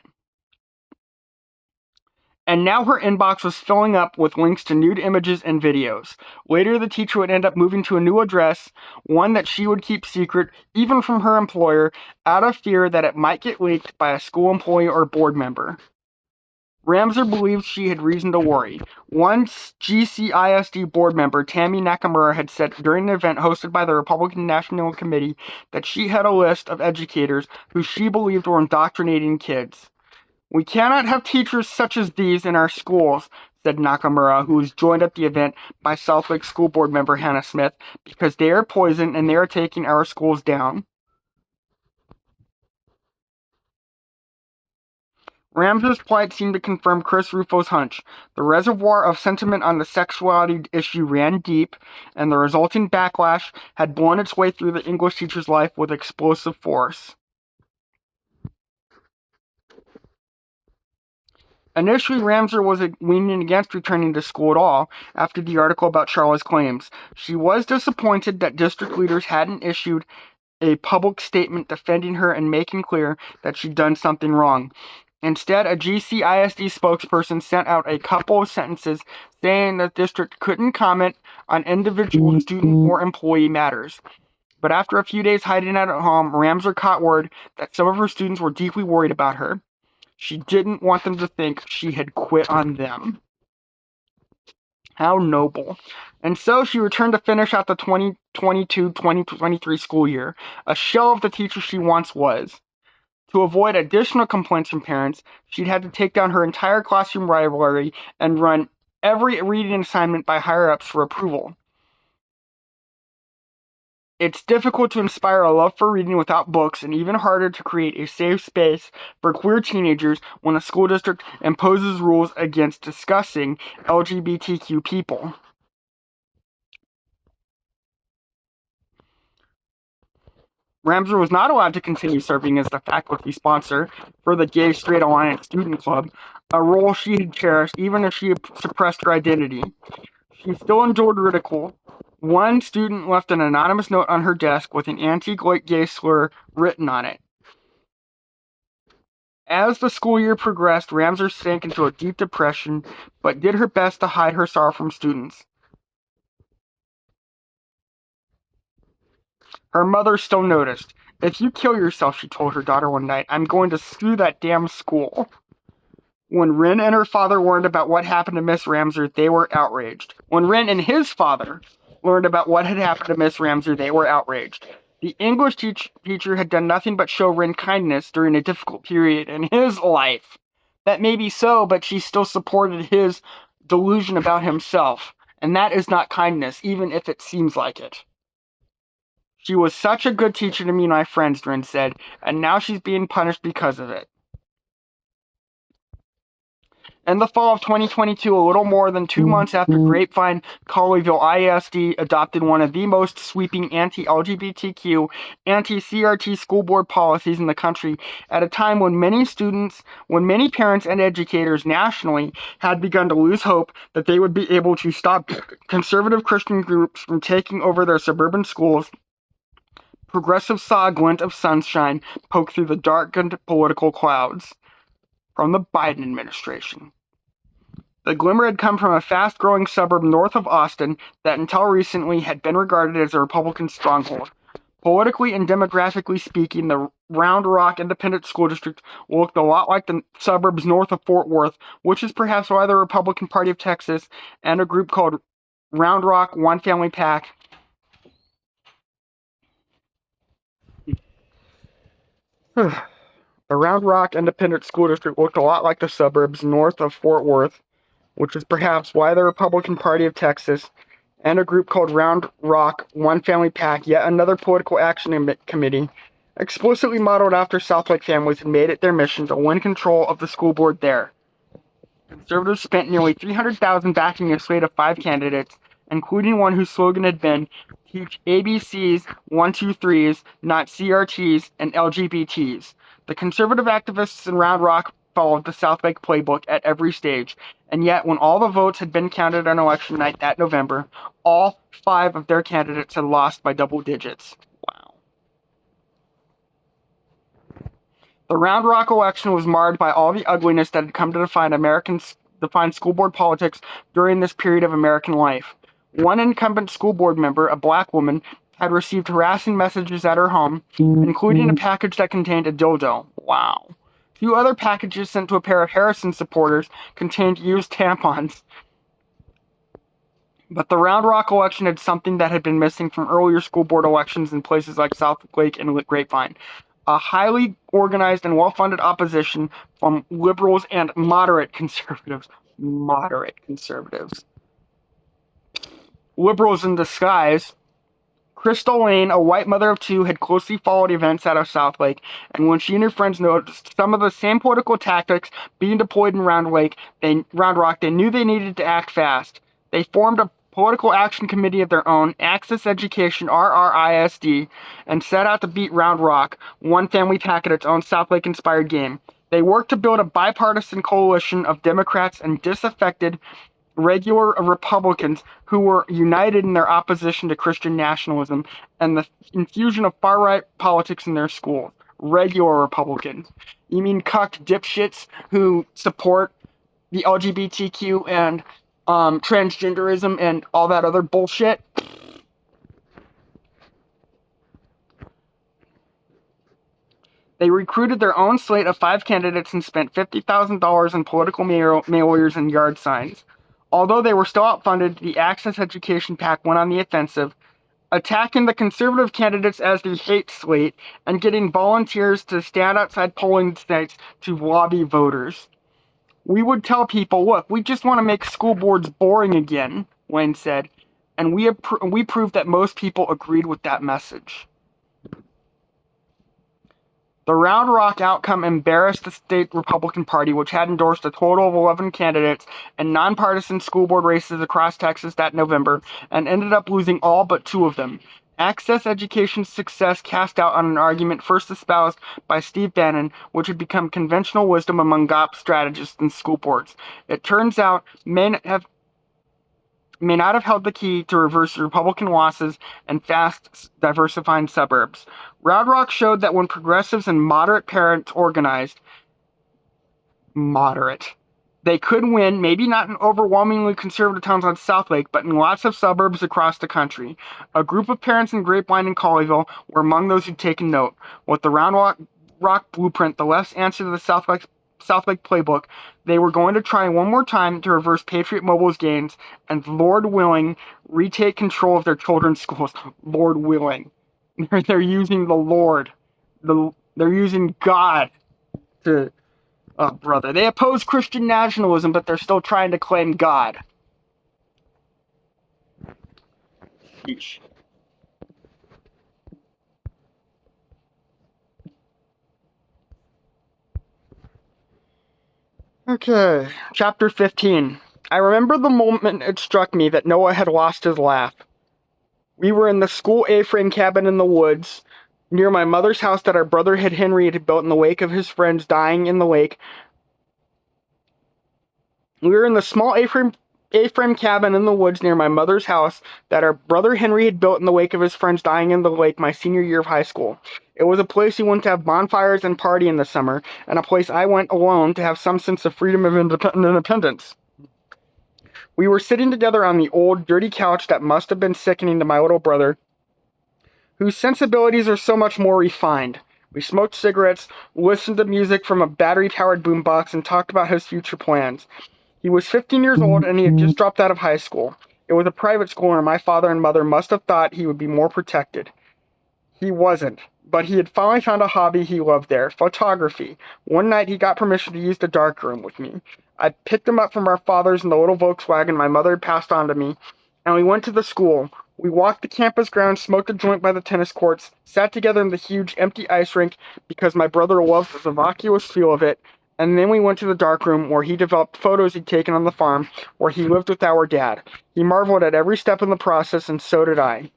And now her inbox was filling up with links to nude images and videos. Later, the teacher would end up moving to a new address, one that she would keep secret, even from her employer, out of fear that it might get leaked by a school employee or board member. Ramser believed she had reason to worry. One GCISD board member, Tammy Nakamura, had said during an event hosted by the Republican National Committee that she had a list of educators who she believed were indoctrinating kids. "We cannot have teachers such as these in our schools," said Nakamura, who was joined at the event by Southlake School Board member Hannah Smith, "because they are poison and they are taking our schools down." Ramser's plight seemed to confirm Chris Rufo's hunch. The reservoir of sentiment on the sexuality issue ran deep, and the resulting backlash had blown its way through the English teacher's life with explosive force. Initially, Ramser was leaning against returning to school at all after the article about Charlotte's claims. She was disappointed that district leaders hadn't issued a public statement defending her and making clear that she'd done something wrong. Instead, a GCISD spokesperson sent out a couple of sentences saying the district couldn't comment on individual student or employee matters. But after a few days hiding out at home, Ramser caught word that some of her students were deeply worried about her. She didn't want them to think she had quit on them. How noble. And so she returned to finish out the 2022-2023 school year, a shell of the teacher she once was. To avoid additional complaints from parents, she'd had to take down her entire classroom library and run every reading assignment by higher-ups for approval. It's difficult to inspire a love for reading without books, and even harder to create a safe space for queer teenagers when a school district imposes rules against discussing LGBTQ people. Ramser was not allowed to continue serving as the faculty sponsor for the Gay Straight Alliance Student Club, a role she had cherished even if she suppressed her identity. She still endured ridicule. One student left an anonymous note on her desk with an anti-gay slur written on it. As the school year progressed, Ramser sank into a deep depression, but did her best to hide her sorrow from students. Her mother still noticed. "If you kill yourself," she told her daughter one night, "I'm going to sue that damn school." When Wren and her father learned about what happened to Miss Ramser, they were outraged. When Wren and his father learned about what had happened to Miss Ramser, they were outraged. The English teacher had done nothing but show Wren kindness during a difficult period in his life. That may be so, but she still supported his delusion about himself. And that is not kindness, even if it seems like it. "She was such a good teacher to me and my friends," Wren said, "and now she's being punished because of it." In the fall of 2022, a little more than 2 months after Grapevine, Colleyville ISD adopted one of the most sweeping anti-LGBTQ, anti-CRT school board policies in the country, at a time when many parents and educators nationally had begun to lose hope that they would be able to stop conservative Christian groups from taking over their suburban schools, progressives saw a glint of sunshine poke through the darkened political clouds from the Biden administration. The glimmer had come from a fast-growing suburb north of Austin that until recently had been regarded as a Republican stronghold. Politically and demographically speaking, the Round Rock Independent School District looked a lot like the suburbs north of Fort Worth, which is perhaps why the Republican Party of Texas and a group called Round Rock One Family PAC the Round Rock Independent School District looked a lot like the suburbs north of Fort Worth, which is perhaps why the Republican Party of Texas and a group called Round Rock One Family PAC, yet another political action committee, explicitly modeled after Southlake families, had made it their mission to win control of the school board there. Conservatives spent nearly $300,000 backing a slate of 5 candidates, including one whose slogan had been, "Teach ABCs, 1-2-3s, not CRTs, and LGBTs." The conservative activists in Round Rock followed the Southlake playbook at every stage, and yet when all the votes had been counted on election night that November, all 5 of their candidates had lost by double digits. Wow. The Round Rock election was marred by all the ugliness that had come to define school board politics during this period of American life. One incumbent school board member, a black woman, had received harassing messages at her home, including a package that contained a dildo. Wow. 2 other packages sent to a pair of Harrison supporters contained used tampons. But the Round Rock election had something that had been missing from earlier school board elections in places like Southlake and Grapevine: a highly organized and well-funded opposition from liberals and moderate conservatives. Moderate conservatives. Liberals in disguise. Crystal Lane, a white mother of 2, had closely followed events out of Southlake, and when she and her friends noticed some of the same political tactics being deployed in Round Rock, they knew they needed to act fast. They formed a political action committee of their own, Access Education, RRISD, and set out to beat Round Rock, One Family PAC, at its own Southlake-inspired game. They worked to build a bipartisan coalition of Democrats and disaffected regular Republicans who were united in their opposition to Christian nationalism and the infusion of far-right politics in their schools. Regular Republicans. You mean cucked dipshits who support the LGBTQ and transgenderism and all that other bullshit? They recruited their own slate of 5 candidates and spent $50,000 in political mailers and yard signs. Although they were still outfunded, the Access Education PAC went on the offensive, attacking the conservative candidates as the hate slate and getting volunteers to stand outside polling sites to lobby voters. "We would tell people, look, we just want to make school boards boring again," Wayne said, and we proved that most people agreed with that message. The Round Rock outcome embarrassed the state Republican Party, which had endorsed a total of 11 candidates in nonpartisan school board races across Texas that November, and ended up losing all but 2 of them. Access Education's success cast doubt on an argument first espoused by Steve Bannon, which had become conventional wisdom among GOP strategists and school boards. It turns out may not have held the key to reverse Republican losses and fast diversifying suburbs. Round Rock showed that when progressives and moderate parents organized, they could win, maybe not in overwhelmingly conservative towns like Southlake, but in lots of suburbs across the country. A group of parents in Grapevine and Colleyville were among those who'd taken note. With the Round Rock blueprint, the left's answer to the Southlake playbook, they were going to try one more time to reverse Patriot Mobile's gains and, Lord willing, retake control of their children's schools. Lord willing. They're using the Lord. They're using God to... Oh, brother. They oppose Christian nationalism, but they're still trying to claim God. Sheesh. Okay, chapter 15. I remember the moment it struck me that Noah had lost his laugh. We were in the school A-frame cabin in the woods, near my mother's house that our brother Henry had built in the wake of his friends dying in the lake. We were in the small A-frame cabin in the woods near my mother's house that our brother Henry had built in the wake of his friends dying in the lake my senior year of high school. It was a place he went to have bonfires and party in the summer, and a place I went alone to have some sense of freedom and independence. We were sitting together on the old, dirty couch that must have been sickening to my little brother, whose sensibilities are so much more refined. We smoked cigarettes, listened to music from a battery-powered boombox, and talked about his future plans. He was 15 years old, and he had just dropped out of high school. It was a private school, and my father and mother must have thought he would be more protected. He wasn't, but he had finally found a hobby he loved there: photography. One night he got permission to use the darkroom with me. I picked him up from our father's in the little Volkswagen my mother had passed on to me, and we went to the school. We walked the campus grounds, smoked a joint by the tennis courts, sat together in the huge empty ice rink because my brother loved the vacuous feel of it, and then we went to the darkroom where he developed photos he'd taken on the farm where he lived with our dad. He marveled at every step in the process, and so did I.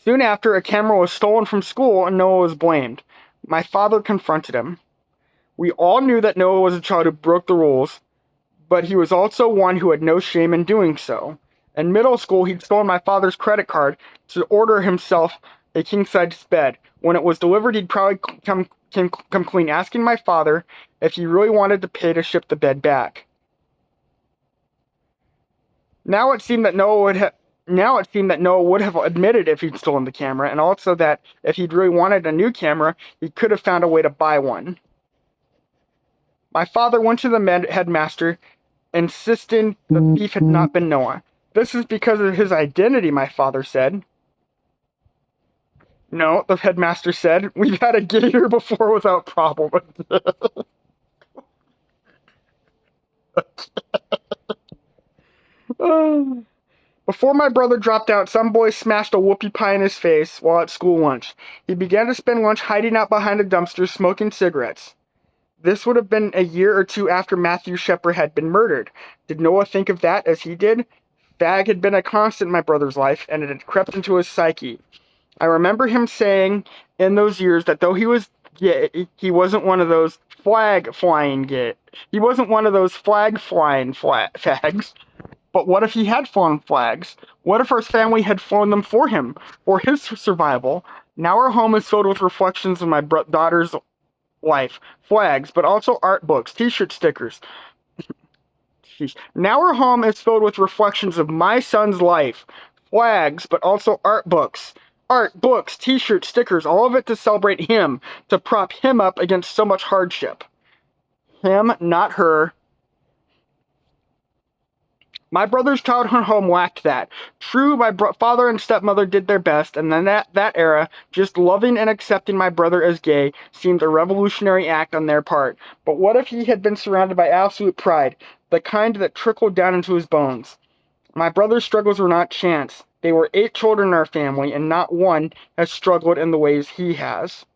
Soon after, a camera was stolen from school and Noah was blamed. My father confronted him. We all knew that Noah was a child who broke the rules, but he was also one who had no shame in doing so. In middle school, he'd stolen my father's credit card to order himself a king-size bed. When it was delivered, he'd probably come clean, asking my father if he really wanted to pay to ship the bed back. Now it seemed that Noah would have admitted if he'd stolen the camera, and also that if he'd really wanted a new camera, he could have found a way to buy one. My father went to the headmaster, insisting the thief had not been Noah. This is because of his identity, my father said. No, the headmaster said. We've had a gator before without problem. Before my brother dropped out, some boy smashed a whoopie pie in his face while at school lunch. He began to spend lunch hiding out behind a dumpster smoking cigarettes. This would have been a year or two after Matthew Shepard had been murdered. Did Noah think of that as he did? Fag had been a constant in my brother's life, and it had crept into his psyche. I remember him saying in those years that though he was gay, he wasn't one of those flag-flying gay. He wasn't one of those flag-flying fags. But what if he had flown flags? What if our family had flown them for him, for his survival? Now our home is filled with reflections of my daughter's life. Flags, but also art books, t-shirt stickers. Now our home is filled with reflections of my son's life. Flags, but also art books. Art, books, t-shirts, stickers, all of it to celebrate him, to prop him up against so much hardship. Him, not her. My brother's childhood home lacked that. True, my father and stepmother did their best, and then that era, just loving and accepting my brother as gay seemed a revolutionary act on their part. But what if he had been surrounded by absolute pride, the kind that trickled down into his bones? My brother's struggles were not chance. They were 8 children in our family, and not one has struggled in the ways he has.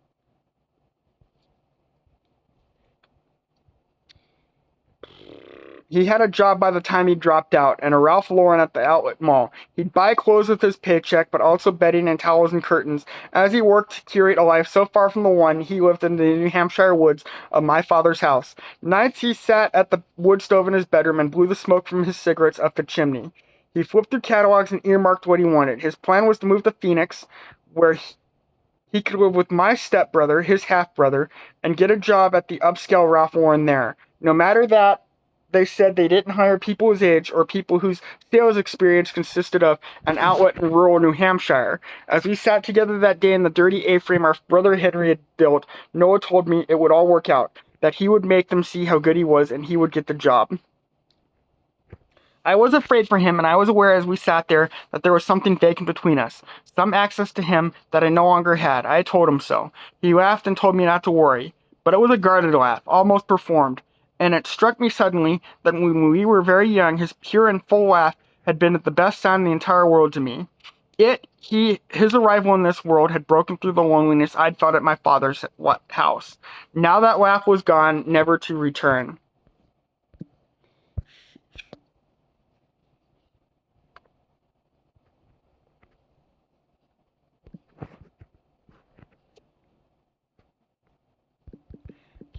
He had a job by the time he dropped out, and a Ralph Lauren at the outlet mall. He'd buy clothes with his paycheck, but also bedding and towels and curtains, as he worked to curate a life so far from the one he lived in the New Hampshire woods of my father's house. Nights he sat at the wood stove in his bedroom and blew the smoke from his cigarettes up the chimney. He flipped through catalogs and earmarked what he wanted. His plan was to move to Phoenix, where he could live with my stepbrother, his half-brother, and get a job at the upscale Ralph Lauren there. No matter that, they said they didn't hire people his age or people whose sales experience consisted of an outlet in rural New Hampshire. As we sat together that day in the dirty A-frame our brother Henry had built, Noah told me it would all work out, that he would make them see how good he was and he would get the job. I was afraid for him, and I was aware as we sat there that there was something vacant between us, some access to him that I no longer had. I told him so. He laughed and told me not to worry, but it was a guarded laugh, almost performed. And it struck me suddenly that when we were very young, his pure and full laugh had been the best sound in the entire world to me. His arrival in this world had broken through the loneliness I'd felt at my father's house. Now that laugh was gone, never to return.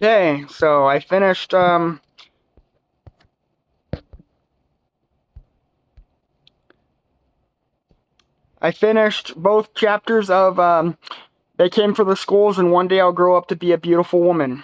Okay, so I finished both chapters of They Came for the Schools and One Day I'll Grow Up to Be a Beautiful Woman.